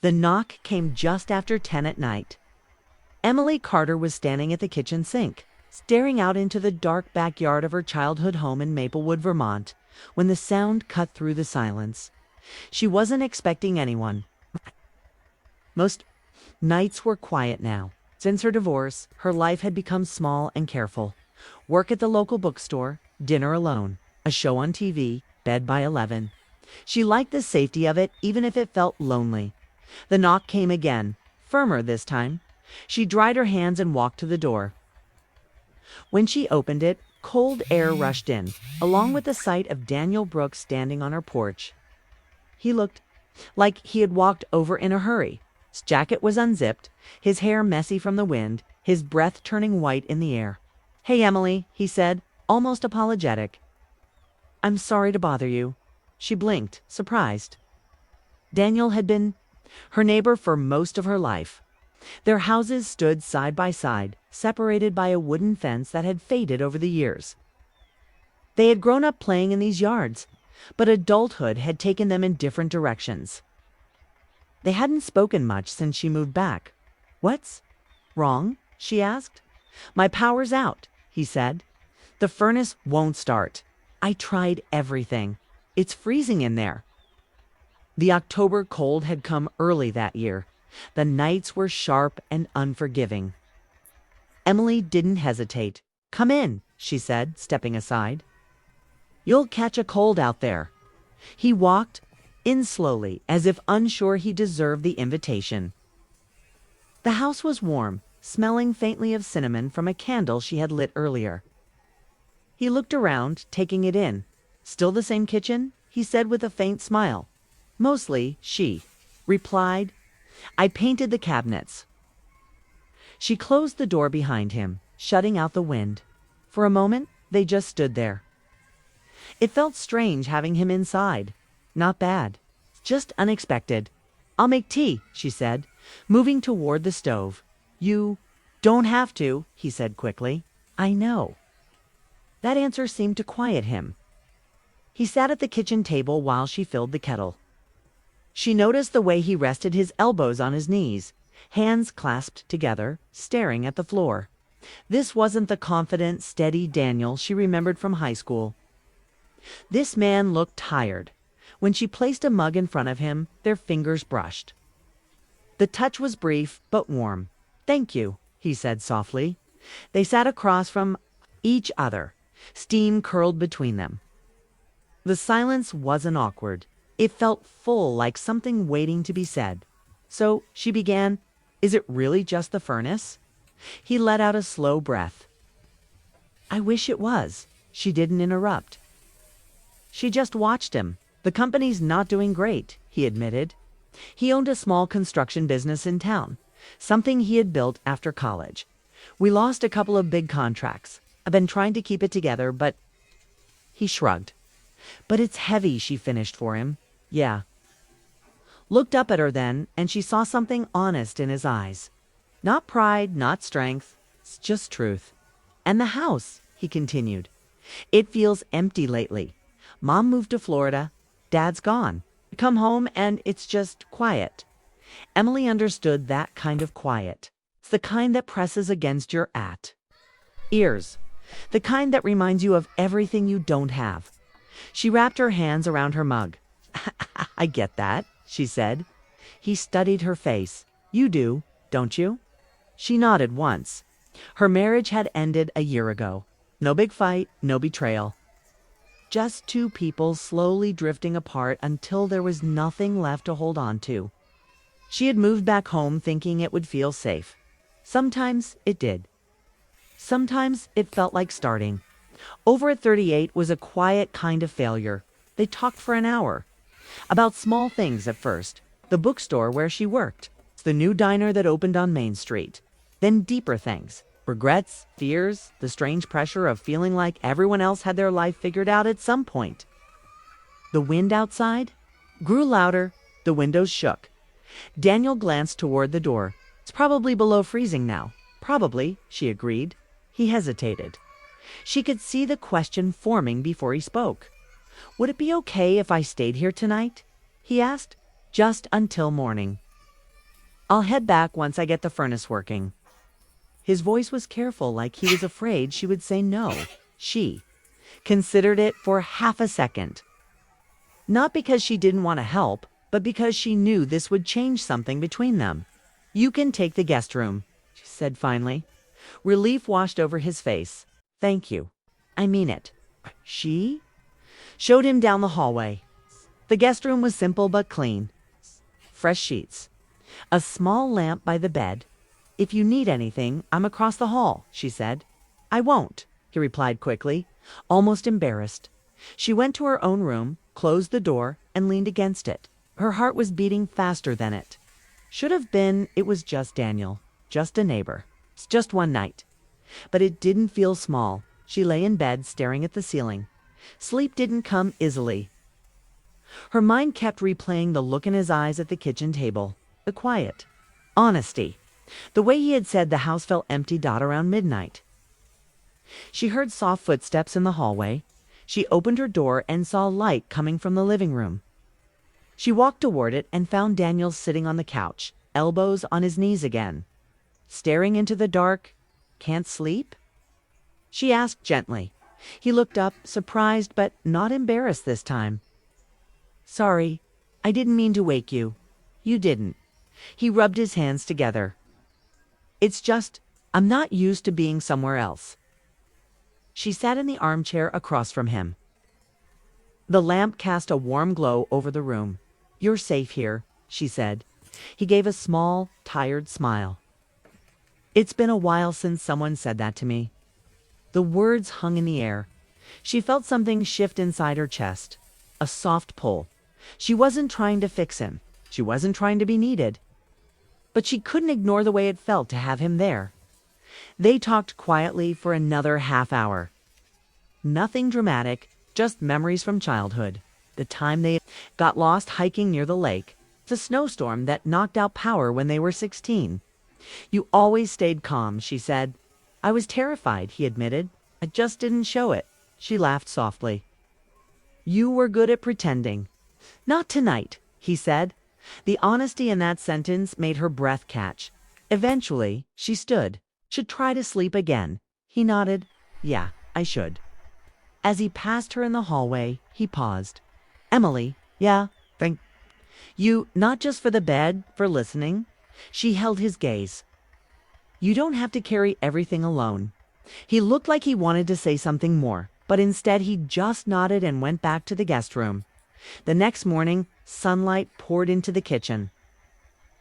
The knock came just after 10 at night. Emily Carter was standing at the kitchen sink, staring out into the dark backyard of her childhood home in Maplewood, Vermont, when the sound cut through the silence. She wasn't expecting anyone. Most nights were quiet now. Since her divorce, her life had become small and careful. Work at the local bookstore, dinner alone, a show on TV, bed by 11. She liked the safety of it, even if it felt lonely. The knock came again, firmer this time. She dried her hands and walked to the door. When she opened it, cold air rushed in, along with the sight of Daniel Brooks standing on her porch. He looked like he had walked over in a hurry. His jacket was unzipped, his hair messy from the wind, his breath turning white in the air. "Hey, Emily," he said, almost apologetic. "I'm sorry to bother you." She blinked, surprised. Daniel had been her neighbor for most of her life. Their houses stood side by side, separated by a wooden fence that had faded over the years. They had grown up playing in these yards, but adulthood had taken them in different directions. They hadn't spoken much since she moved back. "What's wrong?" she asked. "My power's out," he said. "The furnace won't start. I tried everything. It's freezing in there." The October cold had come early that year. The nights were sharp and unforgiving. Emily didn't hesitate. "Come in," she said, stepping aside. "You'll catch a cold out there." He walked in slowly, as if unsure he deserved the invitation. The house was warm, smelling faintly of cinnamon from a candle she had lit earlier. He looked around, taking it in. "Still the same kitchen?" he said with a faint smile. "Mostly," she replied. "I painted the cabinets." She closed the door behind him, shutting out the wind. For a moment, they just stood there. It felt strange having him inside. Not bad, just unexpected. "I'll make tea," she said, moving toward the stove. "You don't have to," he said quickly. "I know." That answer seemed to quiet him. He sat at the kitchen table while she filled the kettle. She noticed the way he rested his elbows on his knees, hands clasped together, staring at the floor. This wasn't the confident, steady Daniel she remembered from high school. This man looked tired. When she placed a mug in front of him, their fingers brushed. The touch was brief but warm. "Thank you," he said softly. They sat across from each other. Steam curled between them. The silence wasn't awkward. It felt full, like something waiting to be said. So she began, "Is it really just the furnace?" He let out a slow breath. "I wish it was." She didn't interrupt. She just watched him. "The company's not doing great," he admitted. He owned a small construction business in town, something he had built after college. "We lost a couple of big contracts. I've been trying to keep it together, but..." He shrugged. "But it's heavy," she finished for him. "Yeah." Looked up at her then, and she saw something honest in his eyes. Not pride, not strength, it's just truth. "And the house," he continued. "It feels empty lately. Mom moved to Florida. Dad's gone. I come home and it's just quiet." Emily understood that kind of quiet. It's the kind that presses against your ears. The kind that reminds you of everything you don't have. She wrapped her hands around her mug. "I get that," she said. He studied her face. "You do, don't you?" She nodded once. Her marriage had ended a year ago. No big fight, no betrayal. Just two people slowly drifting apart until there was nothing left to hold on to. She had moved back home thinking it would feel safe. Sometimes it did. Sometimes it felt like starting. Over at 38 was a quiet kind of failure. They talked for an hour. About small things at first. The bookstore where she worked. The new diner that opened on Main Street. Then deeper things. Regrets, fears, the strange pressure of feeling like everyone else had their life figured out at some point. The wind outside grew louder. The windows shook. Daniel glanced toward the door. "It's probably below freezing now." "Probably," she agreed. He hesitated. She could see the question forming before he spoke. "Would it be okay if I stayed here tonight?" he asked. "Just until morning." I'll head back once I get the furnace working. His voice was careful, like he was afraid she would say no. She considered it for half a second. Not because she didn't want to help, but because she knew this would change something between them. You can take the guest room, she said finally. Relief washed over his face. Thank you. I mean it. She showed him down the hallway. The guest room was simple but clean. Fresh sheets. A small lamp by the bed. If you need anything, I'm across the hall, she said. I won't, he replied quickly, almost embarrassed. She went to her own room, closed the door, and leaned against it. Her heart was beating faster than it. Should have been, it was just Daniel, just a neighbor. It's just one night. But it didn't feel small. She lay in bed staring at the ceiling. Sleep didn't come easily. Her mind kept replaying the look in his eyes at the kitchen table, the quiet, honesty, the way he had said the house felt empty around midnight. She heard soft footsteps in the hallway. She opened her door and saw light coming from the living room. She walked toward it and found Daniel sitting on the couch, elbows on his knees again. Staring into the dark. Can't sleep? She asked gently. He looked up, surprised but not embarrassed this time. Sorry, I didn't mean to wake you. You didn't. He rubbed his hands together. It's just, I'm not used to being somewhere else. She sat in the armchair across from him. The lamp cast a warm glow over the room. You're safe here, she said. He gave a small, tired smile. It's been a while since someone said that to me. The words hung in the air. She felt something shift inside her chest. A soft pull. She wasn't trying to fix him. She wasn't trying to be needed. But she couldn't ignore the way it felt to have him there. They talked quietly for another half hour. Nothing dramatic, just memories from childhood. The time they got lost hiking near the lake. The snowstorm that knocked out power when they were 16. You always stayed calm, she said. I was terrified, he admitted. I just didn't show it. She laughed softly. You were good at pretending. Not tonight, he said. The honesty in that sentence made her breath catch. Eventually, she stood. Should try to sleep again. He nodded. Yeah, I should. As he passed her in the hallway, he paused. Emily, yeah, thank you, not just for the bed, for listening. She held his gaze. You don't have to carry everything alone. He looked like he wanted to say something more, but instead he just nodded and went back to the guest room. The next morning, sunlight poured into the kitchen.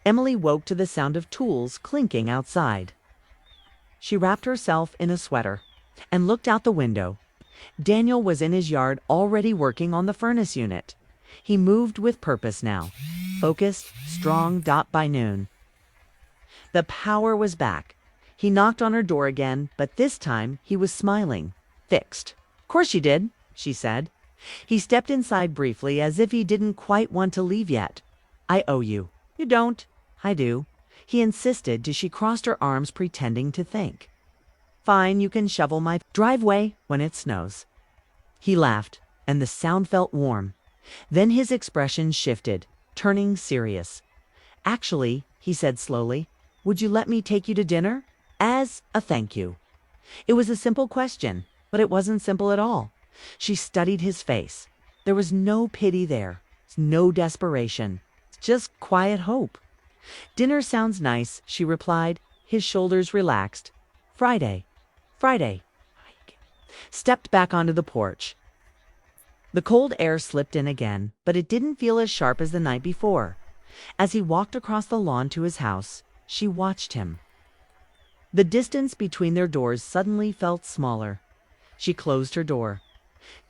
Emily woke to the sound of tools clinking outside. She wrapped herself in a sweater and looked out the window. Daniel was in his yard already working on the furnace unit. He moved with purpose now. Focused, strong, by noon. The power was back. He knocked on her door again, but this time he was smiling. Fixed. Course you did, she said. He stepped inside briefly as if he didn't quite want to leave yet. I owe you. You don't. I do. He insisted till she crossed her arms pretending to think. Fine, you can shovel my driveway when it snows. He laughed, and the sound felt warm. Then his expression shifted, turning serious. Actually, he said slowly, would you let me take you to dinner? As a thank you. It was a simple question, but it wasn't simple at all. She studied his face. There was no pity there, no desperation, just quiet hope. Dinner sounds nice, she replied, his shoulders relaxed. Friday. Stepped back onto the porch. The cold air slipped in again, but it didn't feel as sharp as the night before. As he walked across the lawn to his house, she watched him. The distance between their doors suddenly felt smaller. She closed her door,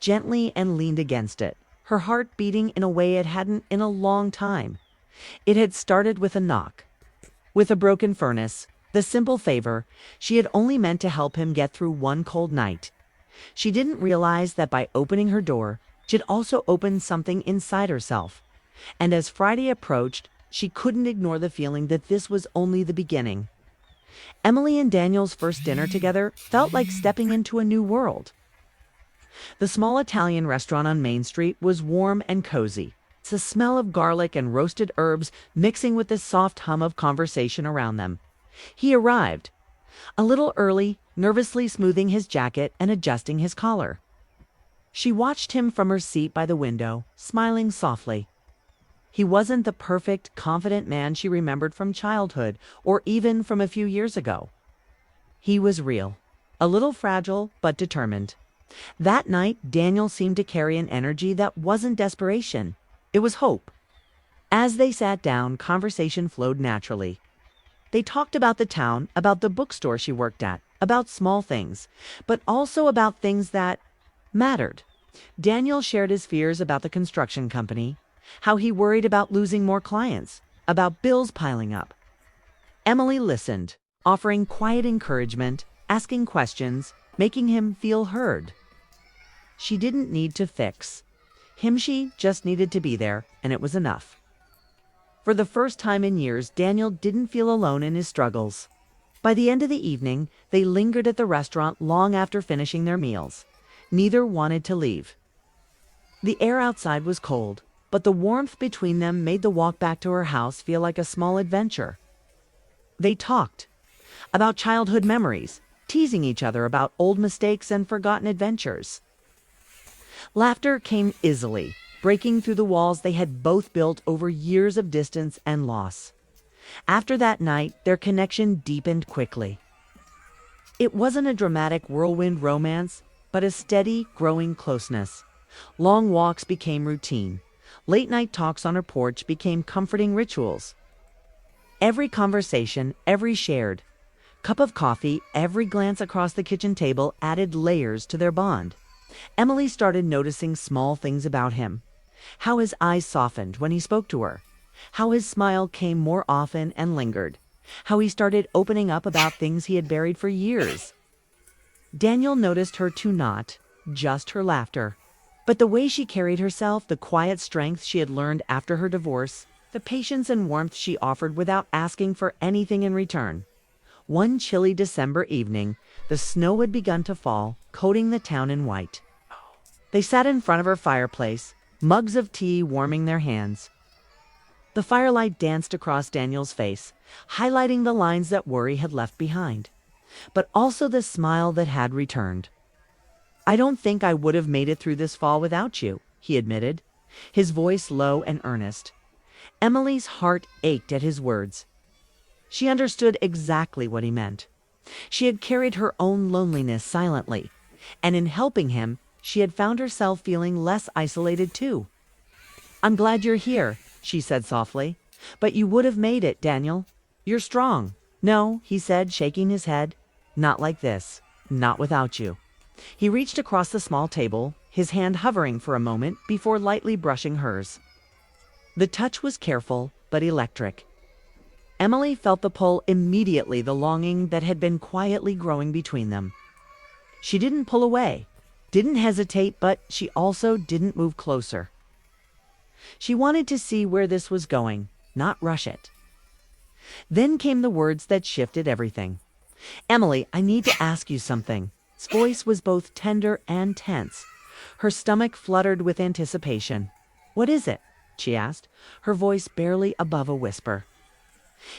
gently, and leaned against it, her heart beating in a way it hadn't in a long time. It had started with a knock. With a broken furnace, the simple favor, she had only meant to help him get through one cold night. She didn't realize that by opening her door, she'd also opened something inside herself. And as Friday approached, she couldn't ignore the feeling that this was only the beginning. Emily and Daniel's first dinner together felt like stepping into a new world. The small Italian restaurant on Main Street was warm and cozy. the smell of garlic and roasted herbs mixing with the soft hum of conversation around them. He arrived, a little early, nervously smoothing his jacket and adjusting his collar. She watched him from her seat by the window, smiling softly. He wasn't the perfect, confident man she remembered from childhood or even from a few years ago. He was real, a little fragile but determined. That night, Daniel seemed to carry an energy that wasn't desperation. It was hope. As they sat down, conversation flowed naturally. They talked about the town, about the bookstore she worked at, about small things, but also about things that mattered. Daniel shared his fears about the construction company, how he worried about losing more clients, about bills piling up. Emily listened, offering quiet encouragement, asking questions, making him feel heard. She didn't need to fix him, she just needed to be there, and it was enough. For the first time in years, Daniel didn't feel alone in his struggles. By the end of the evening, they lingered at the restaurant long after finishing their meals. Neither wanted to leave. The air outside was cold, but the warmth between them made the walk back to her house feel like a small adventure. They talked about childhood memories, teasing each other about old mistakes and forgotten adventures. Laughter came easily, breaking through the walls they had both built over years of distance and loss. After that night, their connection deepened quickly. It wasn't a dramatic whirlwind romance, but a steady, growing closeness. Long walks became routine. Late-night talks on her porch became comforting rituals. Every conversation, every shared cup of coffee, every glance across the kitchen table added layers to their bond. Emily started noticing small things about him. How his eyes softened when he spoke to her. How his smile came more often and lingered. How he started opening up about things he had buried for years. Daniel noticed her too, not just her laughter, but the way she carried herself, the quiet strength she had learned after her divorce, the patience and warmth she offered without asking for anything in return. One chilly December evening, the snow had begun to fall, coating the town in white. They sat in front of her fireplace, mugs of tea warming their hands. The firelight danced across Daniel's face, highlighting the lines that worry had left behind, but also the smile that had returned. "I don't think I would have made it through this fall without you," he admitted, his voice low and earnest. Emily's heart ached at his words. She understood exactly what he meant. She had carried her own loneliness silently, and in helping him, she had found herself feeling less isolated too. "I'm glad you're here," she said softly. "But you would have made it, Daniel. You're strong." "No," he said, shaking his head. "Not like this. Not without you." He reached across the small table, his hand hovering for a moment before lightly brushing hers. The touch was careful, but electric. Emily felt the pull immediately, the longing that had been quietly growing between them. She didn't pull away, didn't hesitate, but she also didn't move closer. She wanted to see where this was going, not rush it. Then came the words that shifted everything. "Emily, I need to ask you something." His voice was both tender and tense. Her stomach fluttered with anticipation. "What is it?" she asked, her voice barely above a whisper.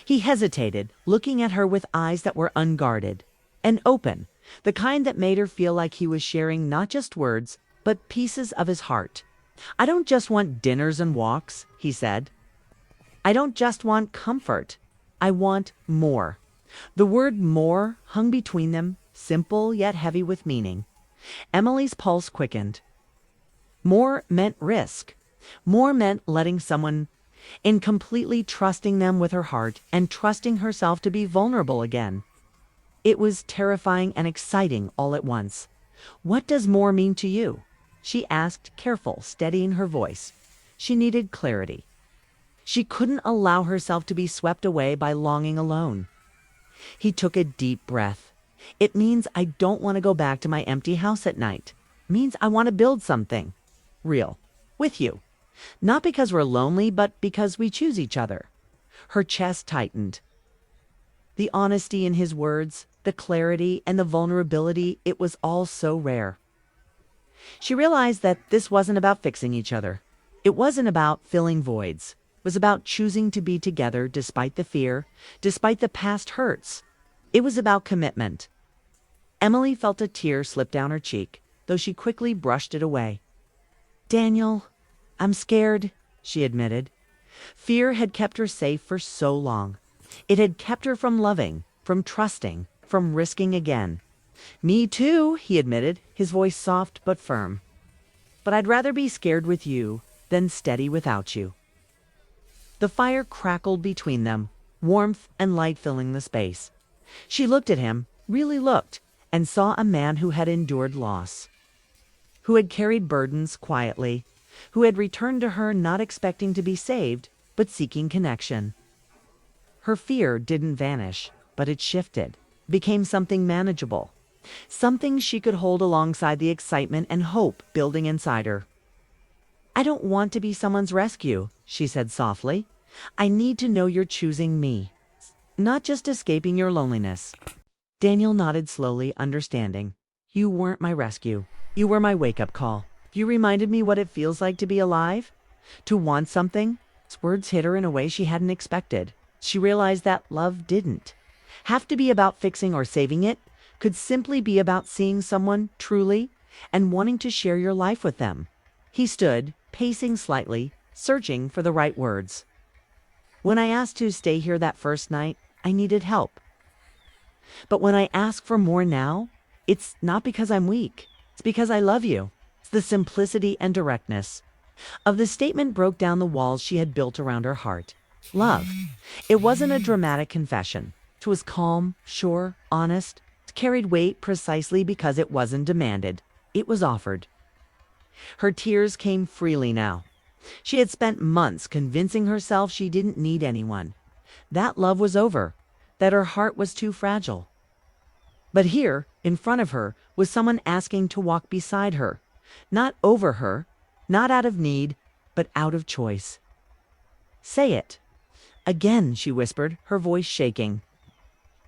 He hesitated, looking at her with eyes that were unguarded and open, the kind that made her feel like he was sharing not just words, but pieces of his heart. "I don't just want dinners and walks," he said. "I don't just want comfort. I want more." The word more hung between them, simple yet heavy with meaning. Emily's pulse quickened. More meant risk. More meant letting someone in, completely trusting them with her heart and trusting herself to be vulnerable again. It was terrifying and exciting all at once. "What does more mean to you?" she asked, careful, steadying her voice. She needed clarity. She couldn't allow herself to be swept away by longing alone. He took a deep breath. "It means I don't want to go back to my empty house at night. It means I want to build something real with you. Not because we're lonely, but because we choose each other." Her chest tightened. The honesty in his words, the clarity and the vulnerability, it was all so rare. She realized that this wasn't about fixing each other. It wasn't about filling voids. It was about choosing to be together despite the fear, despite the past hurts. It was about commitment. Emily felt a tear slip down her cheek, though she quickly brushed it away. "Daniel, I'm scared," she admitted. Fear had kept her safe for so long. It had kept her from loving, from trusting, from risking again. "Me too," he admitted, his voice soft but firm. "But I'd rather be scared with you than steady without you." The fire crackled between them, warmth and light filling the space. She looked at him, really looked, and saw a man who had endured loss, who had carried burdens quietly, who had returned to her not expecting to be saved, but seeking connection. Her fear didn't vanish, but it shifted, became something manageable, something she could hold alongside the excitement and hope building inside her. "I don't want to be someone's rescue," she said softly. "I need to know you're choosing me, not just escaping your loneliness." Daniel nodded slowly, understanding. "You weren't my rescue. You were my wake-up call. You reminded me what it feels like to be alive, to want something." His words hit her in a way she hadn't expected. She realized that love didn't have to be about fixing or saving it, could simply be about seeing someone truly and wanting to share your life with them. He stood, pacing slightly, searching for the right words. "When I asked to stay here that first night, I needed help. But when I ask for more now, it's not because I'm weak. It's because I love you." It's the simplicity and directness of the statement broke down the walls she had built around her heart. Love. It wasn't a dramatic confession. It was calm, sure, honest. It carried weight precisely because it wasn't demanded. It was offered. Her tears came freely now. She had spent months convincing herself she didn't need anyone, that love was over, that her heart was too fragile. But here, in front of her, was someone asking to walk beside her, not over her, not out of need, but out of choice. "Say it." "Again," she whispered, her voice shaking.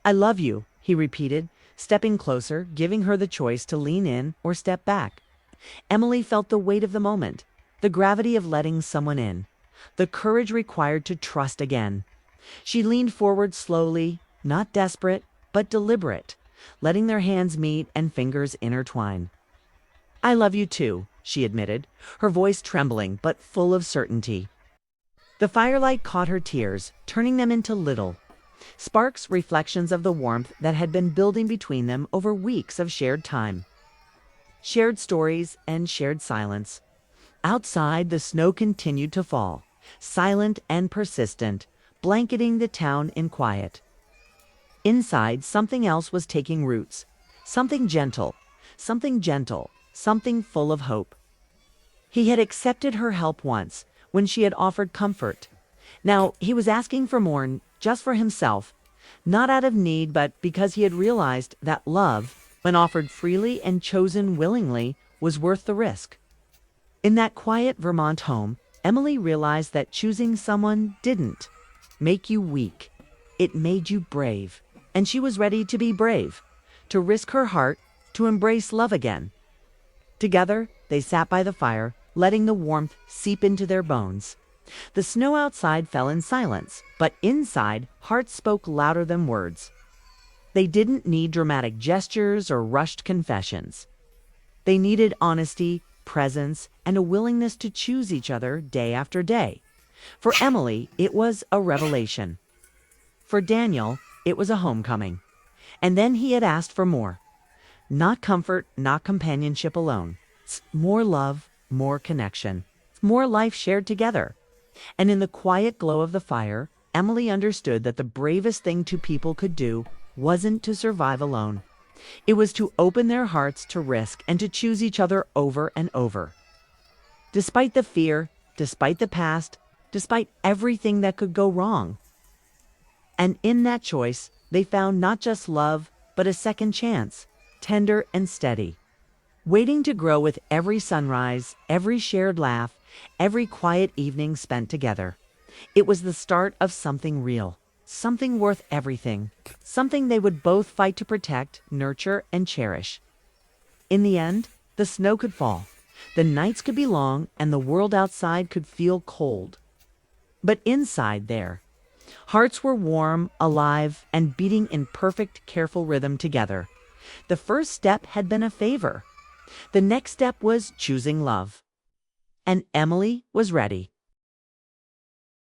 "I love you," he repeated, stepping closer, giving her the choice to lean in or step back. Emily felt the weight of the moment, the gravity of letting someone in, the courage required to trust again. She leaned forward slowly, not desperate, but deliberate, letting their hands meet and fingers intertwine. "I love you too," she admitted, her voice trembling but full of certainty. The firelight caught her tears, turning them into little sparks, reflections of the warmth that had been building between them over weeks of shared time, shared stories, and shared silence. Outside, the snow continued to fall, silent and persistent, blanketing the town in quiet. Inside, something else was taking roots, something gentle, something full of hope. He had accepted her help once, when she had offered comfort. Now he was asking for more, just for himself, not out of need, but because he had realized that love, when offered freely and chosen willingly, was worth the risk. In that quiet Vermont home, Emily realized that choosing someone didn't make you weak. It made you brave. And she was ready to be brave, to risk her heart, to embrace love again. Together, they sat by the fire, letting the warmth seep into their bones. The snow outside fell in silence, but inside, hearts spoke louder than words. They didn't need dramatic gestures or rushed confessions. They needed honesty, presence, and a willingness to choose each other day after day. For Emily, it was a revelation. For Daniel, it was a homecoming. And then he had asked for more. Not comfort, not companionship alone. It's more love, more connection. It's more life shared together. And in the quiet glow of the fire, Emily understood that the bravest thing two people could do wasn't to survive alone. It was to open their hearts to risk and to choose each other over and over. Despite the fear, despite the past, despite everything that could go wrong. And in that choice, they found not just love, but a second chance, tender and steady, waiting to grow with every sunrise, every shared laugh, every quiet evening spent together. It was the start of something real, something worth everything, something they would both fight to protect, nurture, and cherish. In the end, the snow could fall, The nights could be long and the world outside could feel cold. But inside there, hearts were warm, alive, and beating in perfect, careful rhythm together. The first step had been a favor. The next step was choosing love. And Emily was ready.